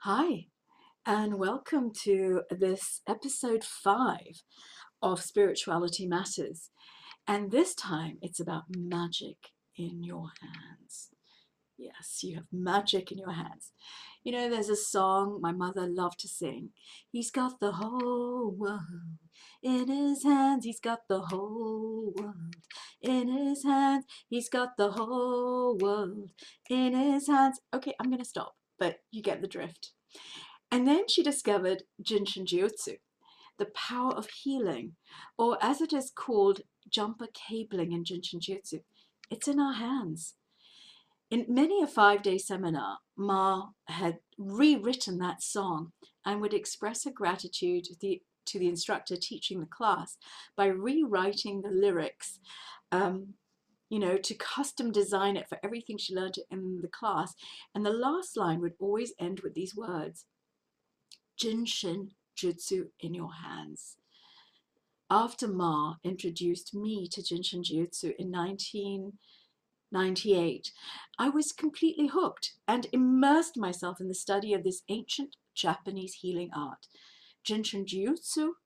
Hi, and welcome to this episode 5 of Spirituality Matters. And this time it's about magic in your hands. Yes, you have magic in your hands. You know, there's a song my mother loved to sing. He's got the whole world in his hands. He's got the whole world in his hands. He's got the whole world in his hands. Okay, I'm going to stop, but you get the drift. And then she discovered Jin Shin Jyutsu, the power of healing, or as it is called, jumper cabling in Jin Shin Jyutsu. It's in our hands. In many a 5-day seminar, Ma had rewritten that song and would express her gratitude to the instructor teaching the class by rewriting the lyrics, to custom design it for everything she learned in the class. And the last line would always end with these words: Jin Shin Jyutsu in your hands. After Ma introduced me to Jin Shin Jyutsu in 1998, I was completely hooked and immersed myself in the study of this ancient Japanese healing art. Jin Shin Jyutsu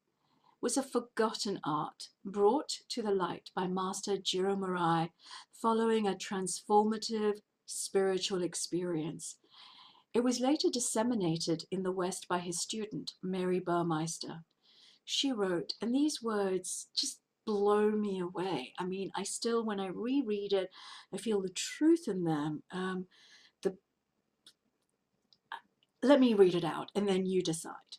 was a forgotten art brought to the light by Master Jiro Murai following a transformative spiritual experience. It was later disseminated in the West by his student, Mary Burmeister. She wrote, and these words just blow me away. I mean, I still, when I reread it, I feel the truth in them. Let me read it out, and then you decide.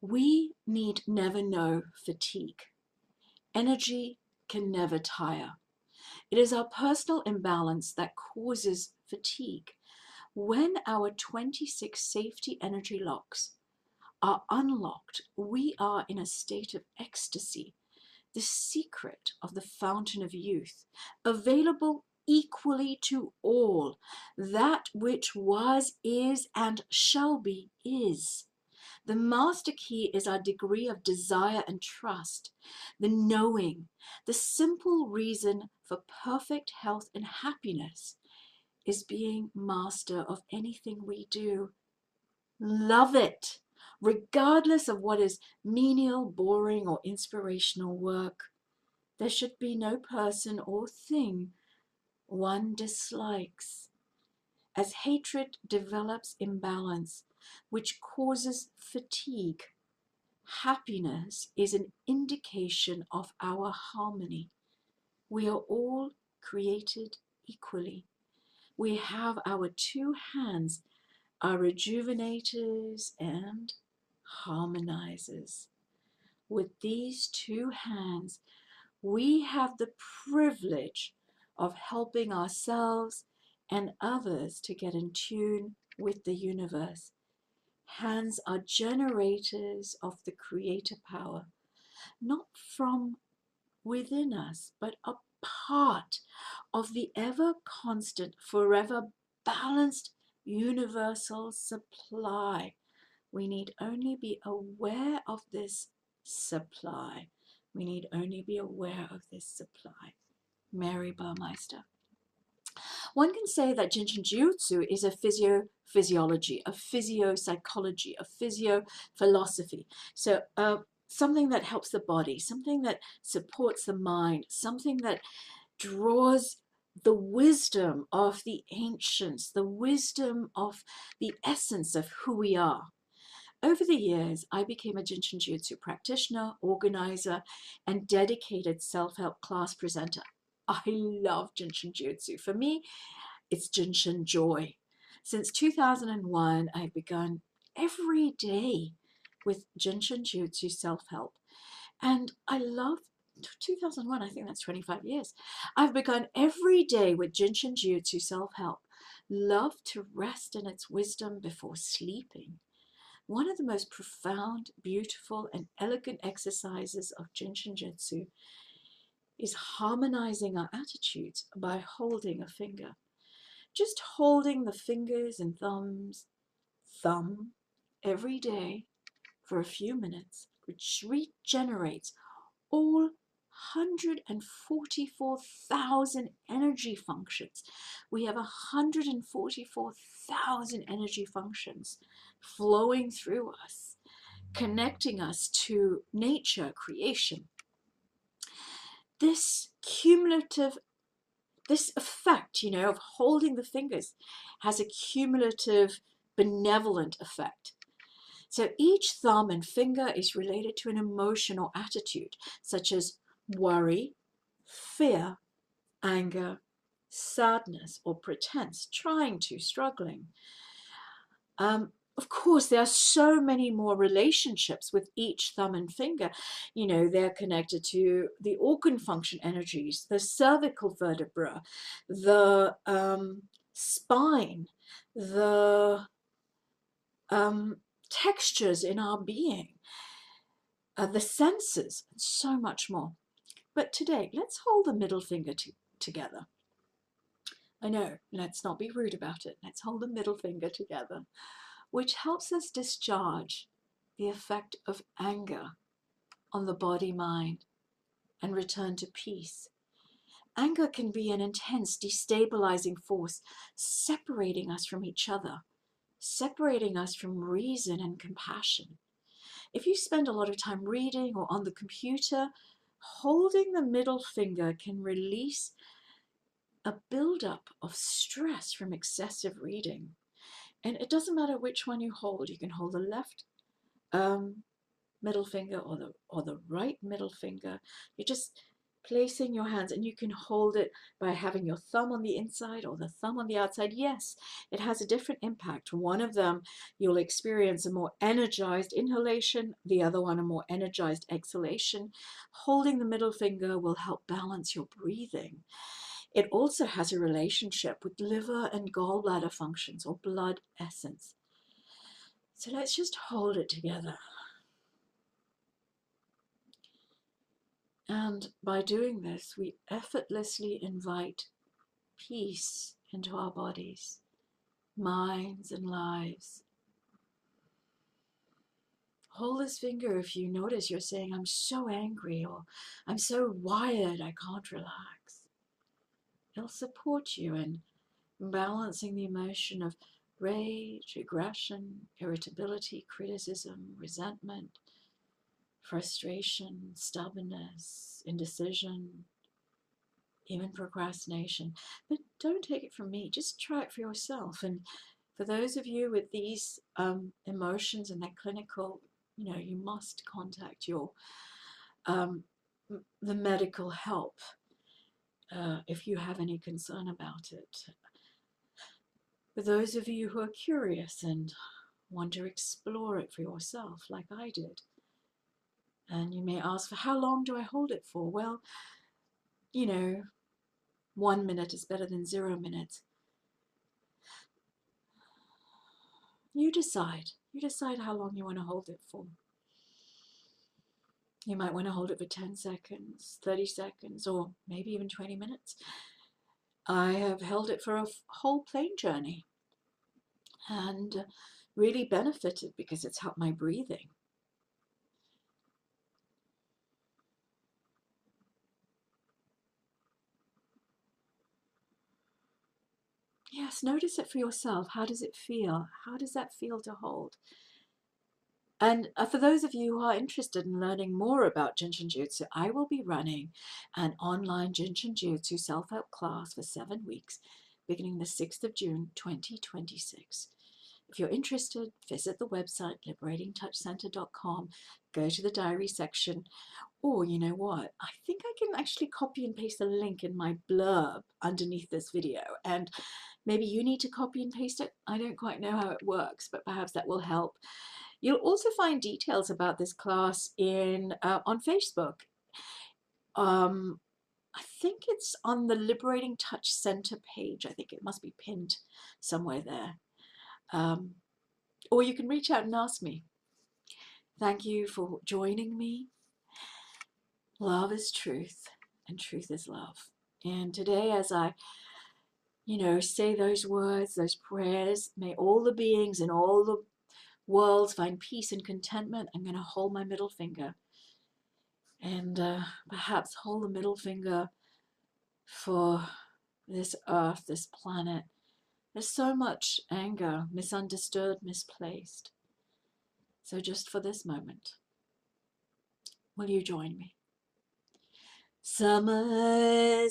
We need never know fatigue. Energy can never tire. It is our personal imbalance that causes fatigue. When our 26 safety energy locks are unlocked, we are in a state of ecstasy, the secret of the fountain of youth, available equally to all. That which was, is, and shall be is. The master key is our degree of desire and trust, the knowing, the simple reason for perfect health and happiness is being master of anything we do. Love it, regardless of what is menial, boring, or inspirational work. There should be no person or thing one dislikes. As hatred develops imbalance, which causes fatigue, happiness is an indication of our harmony. We are all created equally. We have our two hands, our rejuvenators and harmonizers. With these two hands, we have the privilege of helping ourselves and others to get in tune with the universe. Hands are generators of the creator power, not from within us, but a part of the ever constant, forever balanced universal supply. We need only be aware of this supply. We need only be aware of this supply. Mary Burmeister. One can say that Jin Shin Jyutsu is a physiology, a physiopsychology, a philosophy. So something that helps the body, something that supports the mind, something that draws the wisdom of the ancients, the wisdom of the essence of who we are. Over the years, I became a Jin Shin Jyutsu practitioner, organizer, and dedicated self-help class presenter. I love Jin Shin Jyutsu. For me, it's Jin Shin joy. Since 2001, I've begun every day with Jin Shin Jyutsu self-help. And I love 2001, I think that's 25 years. I've begun every day with Jin Shin Jyutsu self-help. Love to rest in its wisdom before sleeping. One of the most profound, beautiful, and elegant exercises of Jin Shin Jyutsu is harmonizing our attitudes by holding a finger. Just holding the fingers and thumb every day for a few minutes, which regenerates all 144,000 energy functions. We have 144,000 energy functions flowing through us, connecting us to nature, creation. This cumulative, this effect, of holding the fingers has a cumulative benevolent effect. So each thumb and finger is related to an emotion or attitude, such as worry, fear, anger, sadness, or pretense, trying to, struggling. Of course, there are so many more relationships with each thumb and finger. They're connected to the organ function energies, the cervical vertebra, the spine, the textures in our being, the senses, and so much more. But today, let's hold the middle finger together. I know, let's not be rude about it. Let's hold the middle finger together, which helps us discharge the effect of anger on the body, mind, and return to peace. Anger can be an intense, destabilizing force, separating us from each other, separating us from reason and compassion. If you spend a lot of time reading or on the computer, holding the middle finger can release a buildup of stress from excessive reading. And it doesn't matter which one you hold. You can hold the left middle finger or the right middle finger. You're just placing your hands, and you can hold it by having your thumb on the inside or the thumb on the outside. Yes, it has a different impact. One of them, you'll experience a more energized inhalation, the other one a more energized exhalation. Holding the middle finger will help balance your breathing. It also has a relationship with liver and gallbladder functions, or blood essence. So let's just hold it together. And by doing this, we effortlessly invite peace into our bodies, minds, and lives. Hold this finger if you notice you're saying, I'm so angry, or I'm so wired, I can't relax. It'll support you in balancing the emotion of rage, aggression, irritability, criticism, resentment, frustration, stubbornness, indecision, even procrastination. But don't take it from me, just try it for yourself. And for those of you with these emotions and their clinical, you must contact your the medical help if you have any concern about it. For those of you who are curious and want to explore it for yourself, like I did, and you may ask, for how long do I hold it for? Well, 1 minute is better than 0 minutes. You decide. You decide how long you want to hold it for. You might want to hold it for 10 seconds, 30 seconds, or maybe even 20 minutes. I have held it for a whole plane journey and really benefited because it's helped my breathing. Yes, notice it for yourself. How does it feel? How does that feel to hold? And for those of you who are interested in learning more about Jin Shin Jyutsu, I will be running an online Jin Shin Jyutsu self-help class for 7 weeks, beginning the 6th of June, 2026. If you're interested, visit the website, liberatingtouchcenter.com, go to the diary section, or you know what, I think I can actually copy and paste the link in my blurb underneath this video, and maybe you need to copy and paste it. I don't quite know how it works, but perhaps that will help. You'll also find details about this class on Facebook. I think it's on the Liberating Touch Center page. I think it must be pinned somewhere there. Or you can reach out and ask me. Thank you for joining me. Love is truth, and truth is love. And today, as I say those words, those prayers, may all the beings in all the worlds find peace and contentment. I'm going to hold my middle finger. And perhaps hold the middle finger for this earth, this planet. There's so much anger, misunderstood, misplaced. So just for this moment, will you join me? Samastaloka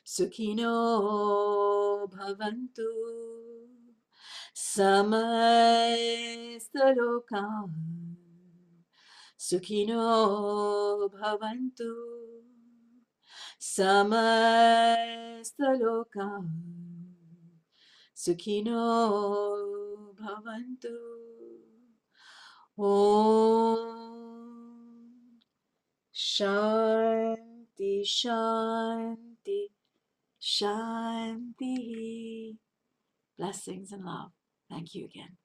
Sukhino Bhavantu. Samastaloka Sukhino Bhavantu. Samastaloka Sukhino Bhavantu. Om Shanti Shanti Shanti. Blessings and love. Thank you again.